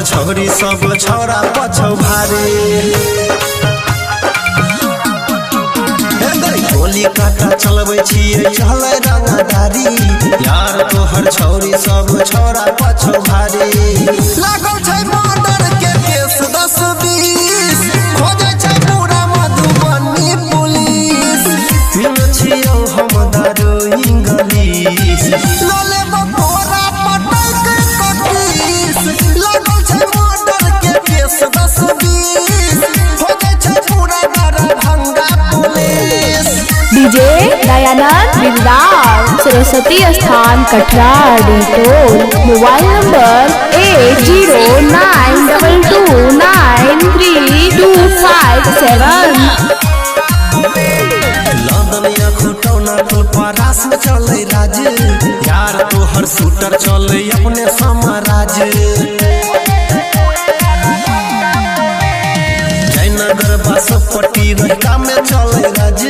छौरी सब छौरा पछौ भारे गोली काटा चलबै छियै चलै रंगदारी यार तोहर छौरी सब छौरा पछौ भारे लागल छै मर्डर के केस 10-20 खोजै छै पूरा मधुबनी पुलिस पिन छियौ हम दारू इंग्लिश लले बकोरा पटक कटीस लागल छै मर्डर के केस 10-20 खोजै छै पूरा दरभंगा पुलिस। डीजे दयानंद बिरदार सरस्वती स्थान Katra Dettol mobile number 8092293257। Ladania Khutauna तो परास में चले राज यार तोहर शूटर चले अपने समाराज जयनगर बासोपट्टी रहिका में चले राज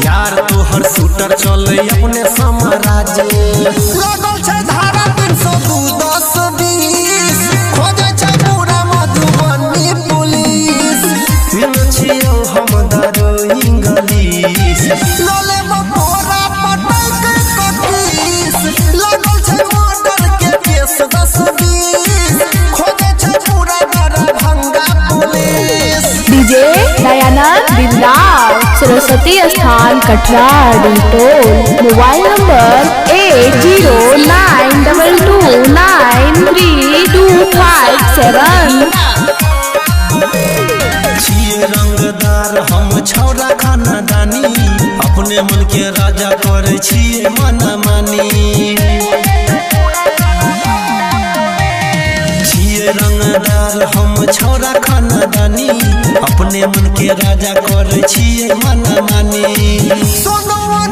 यार तोहर शूटर चले अपने समाराज लागल छै धारा 302-10-20 खोजै छै पूरा मधुबनी पुलिस पिन छियौ हम दारू इंग्लिश लले बकोरा पटक कटीस लागल छै मर्डर के केस 10-20 खोजै छै पूरा दरभंगा पुलिस। डीजे दयानंद बिरदार सरस्वती स्थान कटरा डिटोल मोबाइल नंबर 8092293257। छिए रंगदार हम छौरा खानदानी अपने मन के राजा करे छिए मनमानी छिए रंगदार हम छौरा खानदानी अपने मन के राजा करे छिए मनमानी सोनवा